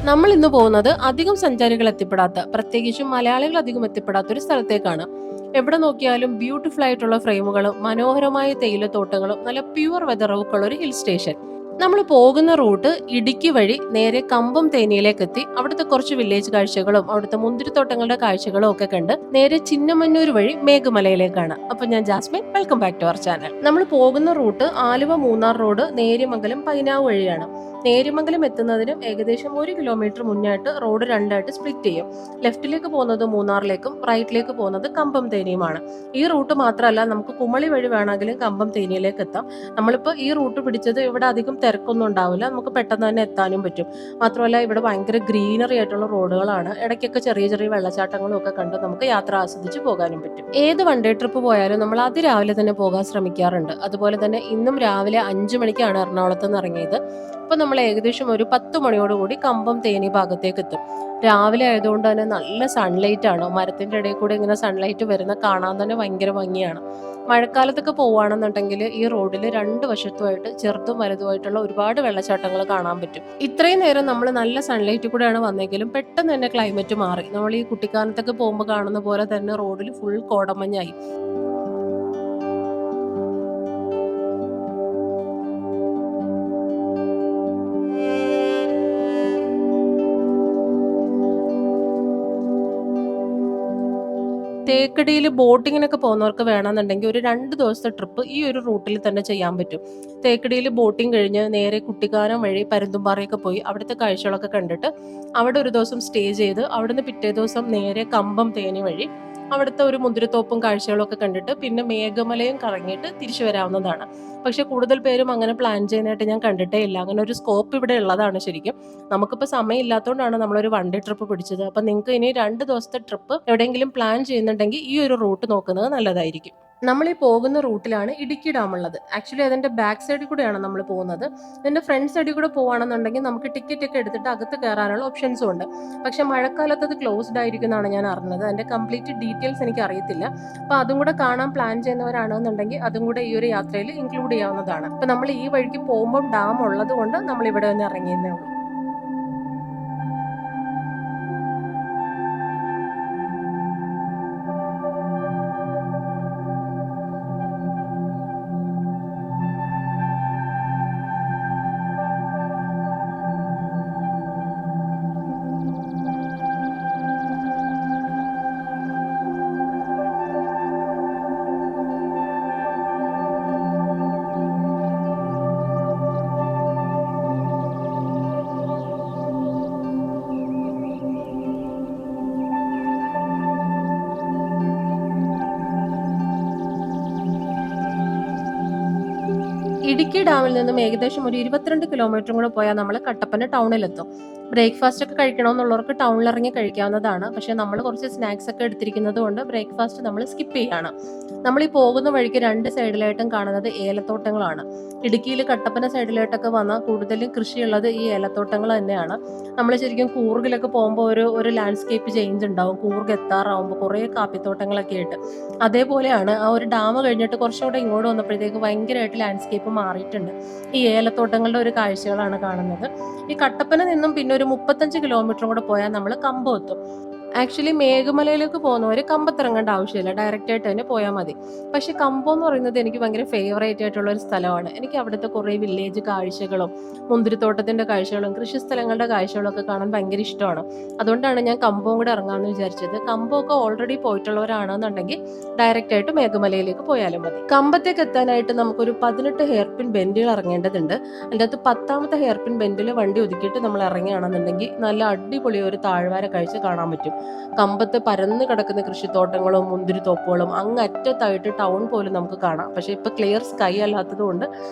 നമ്മൾ ഇന്ന് പോകുന്നത് അധികം സഞ്ചാരികൾ എത്തിപ്പെടാത്ത, പ്രത്യേകിച്ചും മലയാളികൾ അധികം എത്തിപ്പെടാത്ത ഒരു സ്ഥലത്തേക്കാണ്. എവിടെ നോക്കിയാലും ബ്യൂട്ടിഫുൾ ആയിട്ടുള്ള ഫ്രെയിമുകളും മനോഹരമായ തേയിലത്തോട്ടങ്ങളും നല്ല പ്യുവർ വെതറൊക്കെ ഉള്ള ഒരു ഹിൽ സ്റ്റേഷൻ. നമ്മൾ പോകുന്ന റൂട്ട് ഇടുക്കി വഴി നേരെ കമ്പം തേനിയിലേക്ക് എത്തി അവിടുത്തെ കുറച്ച് വില്ലേജ് കാഴ്ചകളും അവിടുത്തെ മുന്തിരിത്തോട്ടങ്ങളുടെ കാഴ്ചകളും ഒക്കെ കണ്ട് നേരെ ചിന്നമന്നൂർ വഴി മേഘമലയിലേക്കാണ്. അപ്പൊ ഞാൻ Jasmine, welcome back to our channel. നമ്മൾ പോകുന്ന റൂട്ട് ആലുവ മൂന്നാർ റോഡ് നേര്യമംഗലം പൈനാവ് വഴിയാണ്. നേര്യമംഗലം എത്തുന്നതിനും ഏകദേശം 1 കിലോമീറ്റർ മുന്നായിട്ട് റോഡ് രണ്ടായിട്ട് സ്പ്ലിറ്റ് ചെയ്യും. ലെഫ്റ്റിലേക്ക് പോകുന്നത് മൂന്നാറിലേക്കും റൈറ്റിലേക്ക് പോകുന്നത് കമ്പം തേനിയുമാണ്. ഈ റൂട്ട് മാത്രമല്ല, നമുക്ക് കുമളി വഴി വേണമെങ്കിലും കമ്പം തേനിയിലേക്ക് എത്താം. നമ്മളിപ്പോൾ ഈ റൂട്ട് പിടിച്ചത് ഇവിടെ അധികം തിരക്കൊന്നും ഉണ്ടാവില്ല, നമുക്ക് പെട്ടെന്ന് തന്നെ എത്താനും പറ്റും. മാത്രമല്ല ഇവിടെ ഭയങ്കര ഗ്രീനറി ആയിട്ടുള്ള റോഡുകളാണ്. ഇടയ്ക്കൊക്കെ ചെറിയ ചെറിയ വെള്ളച്ചാട്ടങ്ങളും ഒക്കെ കണ്ട് നമുക്ക് യാത്ര ആസ്വദിച്ച് പോകാനും പറ്റും. ഏത് വൺ ഡേ ട്രിപ്പ് പോയാലും നമ്മൾ അതിരാവിലെ തന്നെ പോകാൻ ശ്രമിക്കാറുണ്ട്. അതുപോലെ തന്നെ ഇന്നും രാവിലെ 5 മണിക്കാണ് എറണാകുളത്ത് നിന്ന് ഇറങ്ങിയത്. അപ്പൊ നമ്മൾ ഏകദേശം ഒരു 10 മണിയോടുകൂടി കമ്പം തേനി ഭാഗത്തേക്ക് എത്തും. രാവിലെ ആയതുകൊണ്ട് തന്നെ നല്ല സൺലൈറ്റ് ആണ്. മരത്തിന്റെ ഇടയിൽ കൂടെ ഇങ്ങനെ സൺലൈറ്റ് വരുന്ന കാണാൻ തന്നെ ഭയങ്കര ഭംഗിയാണ്. മഴക്കാലത്തൊക്കെ പോവുകയാണെന്നുണ്ടെങ്കിൽ ഈ റോഡിൽ രണ്ട് വശത്തുമായിട്ട് ചെറുതും വലുതുമായിട്ടുള്ള ഒരുപാട് വെള്ളച്ചാട്ടങ്ങൾ കാണാൻ പറ്റും. ഇത്രയും നേരം നമ്മൾ നല്ല സൺലൈറ്റ് കൂടെയാണ് വന്നെങ്കിലും പെട്ടെന്ന് തന്നെ ക്ലൈമറ്റ് മാറി. നമ്മൾ ഈ കുട്ടിക്കാലത്തൊക്കെ പോകുമ്പോൾ കാണുന്ന പോലെ തന്നെ റോഡിൽ ഫുൾ കോടമഞ്ഞായി. തേക്കടിയിൽ ബോട്ടിങ്ങിനൊക്കെ പോകുന്നവർക്ക് വേണമെന്നുണ്ടെങ്കിൽ ഒരു 2 ദിവസത്തെ ട്രിപ്പ് ഈ ഒരു റൂട്ടിൽ തന്നെ ചെയ്യാൻ പറ്റും. തേക്കടിയിൽ ബോട്ടിങ് കഴിഞ്ഞ് നേരെ കുട്ടിക്കാനം വഴി പരുന്തുംപാറയൊക്കെ പോയി അവിടുത്തെ കാഴ്ചകളൊക്കെ കണ്ടിട്ട് അവിടെ ഒരു ദിവസം സ്റ്റേ ചെയ്ത് അവിടുന്ന് പിറ്റേ ദിവസം നേരെ കമ്പം തേനി വഴി അവിടുത്തെ ഒരു മുന്തിരിത്തോപ്പും കാഴ്ചകളും ഒക്കെ കണ്ടിട്ട് പിന്നെ മേഘമലയും കറങ്ങിയിട്ട് തിരിച്ചു വരാവുന്നതാണ്. പക്ഷെ കൂടുതൽ പേരും അങ്ങനെ പ്ലാൻ ചെയ്യുന്നതായിട്ട് ഞാൻ കണ്ടിട്ടേ ഇല്ല. അങ്ങനെ ഒരു സ്കോപ്പ് ഇവിടെ ഉള്ളതാണ് ശരിക്കും. നമുക്കിപ്പോൾ സമയം ഇല്ലാത്തതുകൊണ്ടാണ് നമ്മളൊരു വൺ ഡേ ട്രിപ്പ് പിടിച്ചത്. അപ്പം നിങ്ങൾക്ക് ഇനി 2 ദിവസത്തെ ട്രിപ്പ് എവിടെയെങ്കിലും പ്ലാൻ ചെയ്യുന്നുണ്ടെങ്കിൽ ഈ ഒരു റൂട്ട് നോക്കുന്നത് നല്ലതായിരിക്കും. നമ്മൾ ഈ പോകുന്ന റൂട്ടിലാണ് ഇടുക്കി ഡാം ഉള്ളത്. ആക്ച്വലി അതിന്റെ ബാക്ക് സൈഡിൽ കൂടെയാണ് നമ്മൾ പോകുന്നത്. ഇതിന്റെ ഫ്രണ്ട് സൈഡിൽ കൂടെ പോകുകയാണെന്നുണ്ടെങ്കിൽ നമുക്ക് ടിക്കറ്റ് ഒക്കെ എടുത്തിട്ട് അകത്ത് കയറാനുള്ള ഓപ്ഷൻസും ഉണ്ട്. പക്ഷെ മഴക്കാലത്ത് അത് ക്ലോസ്ഡ് ആയിരിക്കും എന്നാണ് ഞാൻ അറിഞ്ഞത്. അതിന്റെ കംപ്ലീറ്റ് ഡീറ്റെയിൽസ് എനിക്ക് അറിയത്തില്ല. അപ്പൊ അതും കൂടെ കാണാൻ പ്ലാൻ ചെയ്യുന്നവരാണെന്നുണ്ടെങ്കിൽ അതും കൂടെ ഈ ഒരു യാത്രയിൽ ഇൻക്ലൂഡ് ചെയ്യാവുന്നതാണ്. അപ്പൊ നമ്മൾ ഈ വഴിക്ക് പോകുമ്പോൾ ഡാം ഉള്ളത് കൊണ്ട് നമ്മൾ ഇവിടെ ഒന്ന് ഇറങ്ങിയെന്നേ ഉള്ളൂ. ഇടുക്കി ഡാമിൽ നിന്നും ഏകദേശം ഒരു 22 കിലോമീറ്ററും കൂടെ പോയാൽ നമ്മൾ കട്ടപ്പന ടൗണിലെത്തും. ബ്രേക്ക്ഫാസ്റ്റ് ഒക്കെ കഴിക്കണമെന്നുള്ളവർക്ക് ടൗണിൽ ഇറങ്ങി കഴിക്കാവുന്നതാണ്. പക്ഷെ നമ്മൾ കുറച്ച് സ്നാക്സ് ഒക്കെ എടുത്തിരിക്കുന്നത് കൊണ്ട് ബ്രേക്ക്ഫാസ്റ്റ് നമ്മൾ സ്കിപ്പ് ചെയ്യാണ്. നമ്മൾ ഈ പോകുന്ന വഴിക്ക് 2 സൈഡിലായിട്ടും കാണുന്നത് ഏലത്തോട്ടങ്ങളാണ്. ഇടുക്കിയിൽ കട്ടപ്പന സൈഡിലായിട്ടൊക്കെ വന്നാൽ കൂടുതലും കൃഷിയുള്ളത് ഈ ഏലത്തോട്ടങ്ങൾ തന്നെയാണ്. നമ്മൾ ശരിക്കും കൂർഗിലൊക്കെ പോകുമ്പോൾ ഒരു ലാൻഡ്സ്കേപ്പ് ചേഞ്ച് ഉണ്ടാവും. കൂർഗ് എത്താറാവുമ്പോൾ കുറേ കാപ്പിത്തോട്ടങ്ങളൊക്കെ ആയിട്ട്. അതേപോലെയാണ് ആ ഒരു ഡാം കഴിഞ്ഞിട്ട് കുറച്ചുകൂടെ ഇങ്ങോട്ട് വന്നപ്പോഴത്തേക്ക് ഭയങ്കരമായിട്ട് ലാൻഡ്സ്കേപ്പ് മാറിയിട്ടുണ്ട്. ഈ ഏലത്തോട്ടങ്ങളുടെ ഒരു കാഴ്ചകളാണ് കാണുന്നത്. ഈ കട്ടപ്പന നിന്നും പിന്നെ ഒരു 35 കിലോമീറ്ററും കൂടെ പോയാൽ നമ്മൾ കമ്പം എത്തും. ആക്ച്വലി മേഘമലയിലേക്ക് പോകുന്നവർ കമ്പത്തിറങ്ങേണ്ട ആവശ്യമില്ല, ഡയറക്റ്റ് ആയിട്ട് തന്നെ പോയാൽ മതി. പക്ഷെ കമ്പം എന്ന് പറയുന്നത് എനിക്ക് ഭയങ്കര ഫേവറേറ്റ് ആയിട്ടുള്ള ഒരു സ്ഥലമാണ്. എനിക്ക് അവിടുത്തെ കുറേ വില്ലേജ് കാഴ്ചകളും മുന്തിരിത്തോട്ടത്തിന്റെ കാഴ്ചകളും കൃഷിസ്ഥലങ്ങളുടെ കാഴ്ചകളും ഒക്കെ കാണാൻ ഭയങ്കര ഇഷ്ടമാണ്. അതുകൊണ്ടാണ് ഞാൻ കമ്പവും കൂടെ ഇറങ്ങാമെന്ന് വിചാരിച്ചത്. കമ്പമൊക്കെ ഓൾറെഡി പോയിട്ടുള്ളവരാണെന്നുണ്ടെങ്കിൽ ഡയറക്റ്റ് ആയിട്ട് മേഘമലയിലേക്ക് പോയാലും മതി. കമ്പത്തേക്ക് എത്താനായിട്ട് നമുക്കൊരു 18 ഹെയർ പിൻ ബെൻഡുകൾ ഇറങ്ങേണ്ടതുണ്ട്. അതിൻ്റെ അകത്ത് 10ാമത്തെ ഹെയർ പിൻ ബെൻഡിൽ വണ്ടി ഒതുക്കിയിട്ട് നമ്മൾ ഇറങ്ങുകയാണെന്നുണ്ടെങ്കിൽ നല്ല അടിപൊളി ഒരു താഴ്വാര കാഴ്ച കാണാൻ പറ്റും. കമ്പത്ത് പരന്ന് കിടക്കുന്ന കൃഷിത്തോട്ടങ്ങളും മുന്തിരിത്തോപ്പുകളും അങ്ങ് അറ്റത്തായിട്ട് ടൗൺ പോലും നമുക്ക് കാണാം. പക്ഷെ ഇപ്പൊ ക്ലിയർ സ്കൈ അല്ലാത്തത് കൊണ്ട്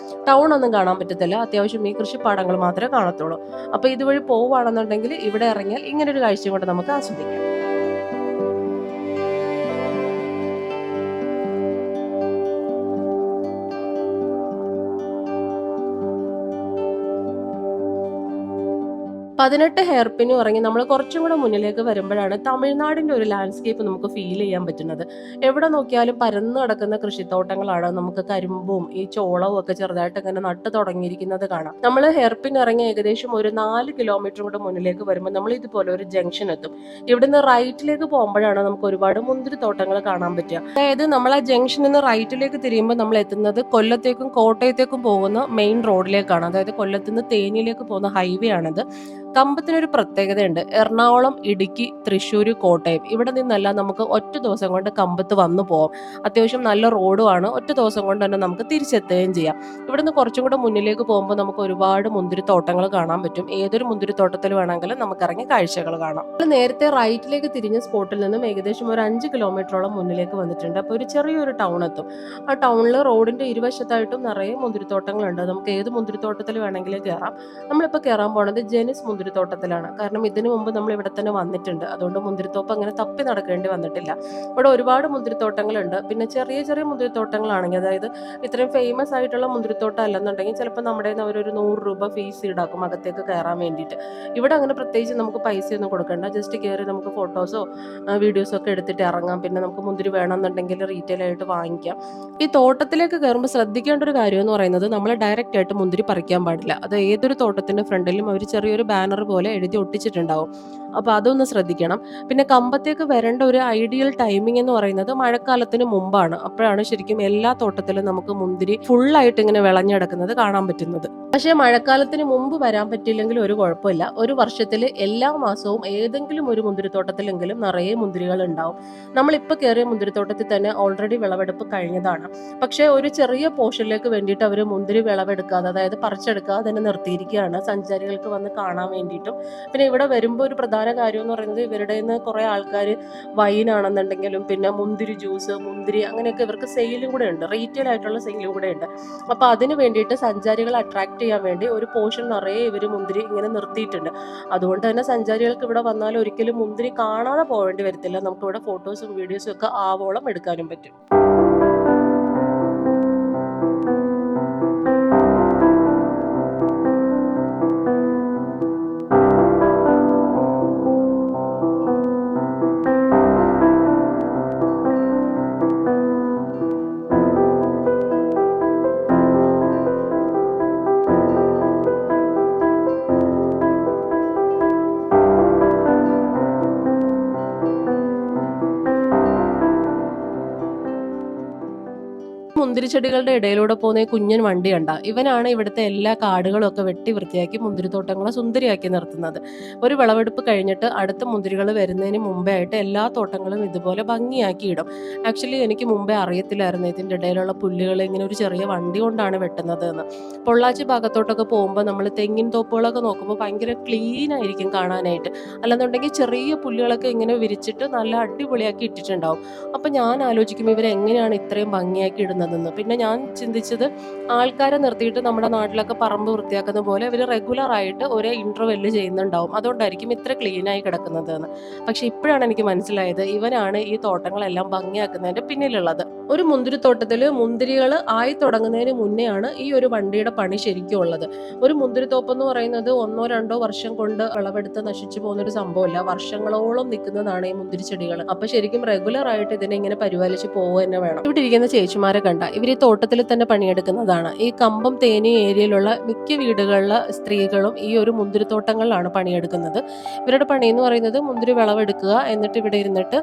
ടൗൺ ഒന്നും കാണാൻ പറ്റത്തില്ല. അത്യാവശ്യം ഈ കൃഷിപ്പാടങ്ങൾ മാത്രമേ കാണത്തുള്ളൂ. അപ്പൊ ഇതുവഴി പോവുകയാണെന്നുണ്ടെങ്കിൽ ഇവിടെ ഇറങ്ങിയാൽ ഇങ്ങനെ ഒരു കാഴ്ച കൊണ്ട് നമുക്ക് ആസ്വദിക്കാം. 18 ഹെയർ പിന്നും ഇറങ്ങി നമ്മൾ കുറച്ചും കൂടെ മുന്നിലേക്ക് വരുമ്പോഴാണ് തമിഴ്നാടിന്റെ ഒരു ലാൻഡ്സ്കേപ്പ് നമുക്ക് ഫീൽ ചെയ്യാൻ പറ്റുന്നത്. എവിടെ നോക്കിയാലും പരന്നു കിടക്കുന്ന കൃഷിത്തോട്ടങ്ങളാണ്. നമുക്ക് കരിമ്പും ഈ ചോളവും ഒക്കെ ചെറുതായിട്ട് ഇങ്ങനെ നട്ട് തുടങ്ങിയിരിക്കുന്നത് കാണാം. നമ്മൾ ഹെയർ പിൻ ഇറങ്ങി ഏകദേശം ഒരു 4 കിലോമീറ്റർ കൂടെ മുന്നിലേക്ക് വരുമ്പോൾ നമ്മൾ ഇതുപോലെ ഒരു ജംഗ്ഷൻ എത്തും. ഇവിടുന്ന് റൈറ്റിലേക്ക് പോകുമ്പോഴാണ് നമുക്ക് ഒരുപാട് മുന്തിരിത്തോട്ടങ്ങൾ കാണാൻ പറ്റുക. അതായത് നമ്മൾ ആ ജംഗ്ഷനിൽ നിന്ന് റൈറ്റിലേക്ക് തിരിയുമ്പോൾ നമ്മൾ എത്തുന്നത് കൊല്ലത്തേക്കും കോട്ടയത്തേക്കും പോകുന്ന മെയിൻ റോഡിലേക്കാണ്. അതായത് കൊല്ലത്ത് നിന്ന് തേനിയിലേക്ക് പോകുന്ന ഹൈവേ ആണിത്. കമ്പത്തിനൊരു പ്രത്യേകതയുണ്ട്. എറണാകുളം, ഇടുക്കി, തൃശ്ശൂർ, കോട്ടയം ഇവിടെ നിന്നെല്ലാം നമുക്ക് ഒറ്റ ദിവസം കൊണ്ട് കമ്പത്ത് വന്നു പോകാം. അത്യാവശ്യം നല്ല റോഡുമാണ്. ഒറ്റ ദിവസം കൊണ്ട് തന്നെ നമുക്ക് തിരിച്ചെത്തുകയും ചെയ്യാം. ഇവിടുന്ന് കുറച്ചും കൂടെ മുന്നിലേക്ക് പോകുമ്പോൾ നമുക്ക് ഒരുപാട് മുന്തിരിത്തോട്ടങ്ങൾ കാണാൻ പറ്റും. ഏതൊരു മുന്തിരിത്തോട്ടത്തിൽ വേണമെങ്കിലും നമുക്ക് ഇറങ്ങി കാഴ്ചകൾ കാണാം. നമ്മൾ നേരത്തെ റൈറ്റിലേക്ക് തിരിഞ്ഞ സ്പോട്ടിൽ നിന്നും ഏകദേശം ഒരു 5 കിലോമീറ്ററോളം മുന്നിലേക്ക് വന്നിട്ടുണ്ട്. അപ്പോൾ ഒരു ചെറിയൊരു ടൗൺ എത്തും. ആ ടൗണിൽ റോഡിന്റെ ഇരുവശത്തായിട്ടും നിറയെ മുന്തിരിത്തോട്ടങ്ങളുണ്ട്. നമുക്ക് ഏത് മുന്തിരിത്തോട്ടത്തിൽ വേണമെങ്കിലും കയറാം. നമ്മളിപ്പോൾ കയറാൻ പോണത് ജെനിസ് മുന്തിരിത്തോട്ടത്തിലാണ്. കാരണം ഇതിനു മുമ്പ് നമ്മൾ ഇവിടെ തന്നെ വന്നിട്ടുണ്ട്. അതുകൊണ്ട് മുന്തിരിത്തോപ്പ് അങ്ങനെ തപ്പി നടക്കേണ്ടി വന്നിട്ടില്ല. ഇവിടെ ഒരുപാട് മുന്തിരിത്തോട്ടങ്ങളുണ്ട്. പിന്നെ ചെറിയ ചെറിയ മുന്തിരിത്തോട്ടങ്ങളാണെങ്കിൽ, അതായത് ഇത്രയും ഫേമസ് ആയിട്ടുള്ള മുന്തിരിത്തോട്ടം അല്ലെന്നുണ്ടെങ്കിൽ ചിലപ്പോൾ നമ്മുടെ അവരൊരു 100 രൂപ ഫീസ് ഈടാക്കും അകത്തേക്ക് കയറാൻ വേണ്ടിയിട്ട്. ഇവിടെ അങ്ങനെ പ്രത്യേകിച്ച് നമുക്ക് പൈസയൊന്നും കൊടുക്കണ്ട. ജസ്റ്റ് കയറി നമുക്ക് ഫോട്ടോസോ വീഡിയോസോ ഒക്കെ എടുത്തിട്ട് ഇറങ്ങാം. പിന്നെ നമുക്ക് മുന്തിരി വേണമെന്നുണ്ടെങ്കിൽ റീറ്റെയിൽ ആയിട്ട് വാങ്ങിക്കാം. ഈ തോട്ടത്തിലേക്ക് കയറുമ്പോൾ ശ്രദ്ധിക്കേണ്ട ഒരു കാര്യം എന്ന് പറയുന്നത്, നമ്മൾ ഡയറക്റ്റ് ആയിട്ട് മുന്തിരി പറിക്കാൻ പാടില്ല. അത് ഏതൊരു തോട്ടത്തിന്റെ ഫ്രണ്ടിലും അവർ ചെറിയൊരു ബാനർ പോലെ എഴുതി ഒട്ടിച്ചിട്ടുണ്ടാവും. അപ്പോൾ അതൊന്ന് ശ്രദ്ധിക്കണം. പിന്നെ കമ്പത്തേക്ക് വരേണ്ട ഒരു ഐഡിയൽ ടൈമിംഗ് എന്ന് പറയുന്നത് മഴക്കാലത്തിന് മുമ്പാണ്. അപ്പോഴാണ് ശരിക്കും എല്ലാ തോട്ടത്തിലും നമുക്ക് മുന്തിരി ഫുള്ളായിട്ട് ഇങ്ങനെ വിളഞ്ഞെടുക്കുന്നത് കാണാൻ പറ്റുന്നത്. പക്ഷേ മഴക്കാലത്തിന് മുമ്പ് വരാൻ പറ്റില്ലെങ്കിൽ ഒരു കുഴപ്പമില്ല. ഒരു വർഷത്തിൽ എല്ലാ മാസവും ഏതെങ്കിലും ഒരു മുന്തിരിത്തോട്ടത്തിലെങ്കിലും നിറയെ മുന്തിരികൾ ഉണ്ടാവും. നമ്മളിപ്പോൾ കയറിയ മുന്തിരിത്തോട്ടത്തിൽ തന്നെ ഓൾറെഡി വിളവെടുപ്പ് കഴിഞ്ഞതാണ്. പക്ഷേ ഒരു ചെറിയ പോർഷനിലേക്ക് വേണ്ടിയിട്ട് അവർ മുന്തിരി വിളവെടുക്കാതെ, അതായത് പറിച്ചെടുക്കാതെ തന്നെ നിർത്തിയിരിക്കുകയാണ് സഞ്ചാരികൾക്ക് വന്ന് കാണാൻ വേണ്ടിയിട്ടും. പിന്നെ ഇവിടെ വരുമ്പോൾ ഒരു പ്രധാന കാര്യം എന്ന് പറയുന്നത്, ഇവരുടെ നിന്ന് കുറേ ആൾക്കാർ വൈനാണെന്നുണ്ടെങ്കിലും പിന്നെ മുന്തിരി ജ്യൂസ്, മുന്തിരി അങ്ങനെയൊക്കെ ഇവർക്ക് സെയിലും കൂടെ ഉണ്ട്. റീറ്റെയിൽ ആയിട്ടുള്ള സെയിലും കൂടെ ഉണ്ട്. അപ്പോൾ അതിന് വേണ്ടിയിട്ട് സഞ്ചാരികളെ അട്രാക്ട് ചെയ്യാൻ വേണ്ടി ഒരു പോർഷൻ നിറയെ ഇവർ മുന്തിരി ഇങ്ങനെ നിർത്തിയിട്ടുണ്ട്. അതുകൊണ്ട് തന്നെ സഞ്ചാരികൾക്ക് ഇവിടെ വന്നാൽ ഒരിക്കലും മുന്തിരി കാണാതെ പോകേണ്ടി വരത്തില്ല. നമുക്കിവിടെ ഫോട്ടോസും വീഡിയോസും ഒക്കെ ആവോളം എടുക്കാനും പറ്റും. മുന്തിരിച്ചെടികളുടെ ഇടയിലൂടെ പോകുന്ന ഈ കുഞ്ഞൻ വണ്ടി കണ്ട, ഇവനാണ് ഇവിടുത്തെ എല്ലാ കാടുകളും ഒക്കെ വെട്ടി വൃത്തിയാക്കി മുന്തിരിത്തോട്ടങ്ങളെ സുന്ദരിയാക്കി നിർത്തുന്നത്. ഒരു വിളവെടുപ്പ് കഴിഞ്ഞിട്ട് അടുത്ത മുന്തിരികൾ വരുന്നതിന് മുമ്പേ ആയിട്ട് എല്ലാ തോട്ടങ്ങളും ഇതുപോലെ ഭംഗിയാക്കി ഇടും. ആക്ച്വലി എനിക്ക് മുമ്പേ അറിയത്തില്ലായിരുന്നു ഇതിൻ്റെ ഇടയിലുള്ള പുല്ലുകൾ ഇങ്ങനെ ഒരു ചെറിയ വണ്ടി കൊണ്ടാണ് വെട്ടുന്നത് എന്ന്. പൊള്ളാച്ചി ഭാഗത്തോട്ടൊക്കെ പോകുമ്പോൾ നമ്മൾ തെങ്ങിൻ തോപ്പുകളൊക്കെ നോക്കുമ്പോൾ ഭയങ്കര ക്ലീൻ ആയിരിക്കും കാണാനായിട്ട്. അല്ലെന്നുണ്ടെങ്കിൽ ചെറിയ പുല്ലുകളൊക്കെ ഇങ്ങനെ വിരിച്ചിട്ട് നല്ല അടിപൊളിയാക്കി ഇട്ടിട്ടുണ്ടാവും. അപ്പം ഞാൻ ആലോചിക്കും ഇവരെങ്ങനെയാണ് ഇത്രയും ഭംഗിയാക്കി ഇടുന്നതെന്ന്. പിന്നെ ഞാൻ ചിന്തിച്ചത്, ആൾക്കാരെ നിർത്തിയിട്ട് നമ്മുടെ നാട്ടിലൊക്കെ പറമ്പ് വൃത്തിയാക്കുന്ന പോലെ ഇവർ റെഗുലർ ആയിട്ട് ഒരേ ഇന്റർവെല്ല് ചെയ്യുന്നുണ്ടാവും. അതുകൊണ്ടായിരിക്കും ഇത്ര ക്ലീൻ ആയി കിടക്കുന്നത് എന്ന്. പക്ഷെ ഇപ്പോഴാണ് എനിക്ക് മനസ്സിലായത്, ഇവനാണ് ഈ തോട്ടങ്ങളെല്ലാം ഭംഗിയാക്കുന്നതിന്റെ പിന്നിലുള്ളത്. ഒരു മുന്തിരിത്തോട്ടത്തിൽ മുന്തിരികൾ ആയി തുടങ്ങുന്നതിന് മുന്നെയാണ് ഈ ഒരു വണ്ടിയുടെ പണി ശരിക്കും ഉള്ളത്. ഒരു മുന്തിരിത്തോപ്പ് എന്ന് പറയുന്നത് 1-2 വർഷം കൊണ്ട് വിളവെടുത്ത് നശിച്ചു പോകുന്ന ഒരു സംഭവമല്ല. വർഷങ്ങളോളം നിൽക്കുന്നതാണ് ഈ മുന്തിരിച്ചെടികൾ. അപ്പൊ ശരിക്കും റെഗുലർ ആയിട്ട് ഇതിനെ ഇങ്ങനെ പരിപാലിച്ച് പോവുക തന്നെ വേണം. ഇവിടെ ഇരിക്കുന്ന ചേച്ചിമാരെ കണ്ട, ഇവർ ഈ തോട്ടത്തിൽ തന്നെ പണിയെടുക്കുന്നതാണ്. ഈ കമ്പം തേനി ഏരിയയിലുള്ള മിക്ക വീടുകളിലെ സ്ത്രീകളും ഈ ഒരു മുന്തിരിത്തോട്ടങ്ങളിലാണ് പണിയെടുക്കുന്നത്. ഇവരുടെ പണി എന്ന് പറയുന്നത് മുന്തിരി വിളവെടുക്കുക, എന്നിട്ട് ഇവിടെ ഇരുന്നിട്ട്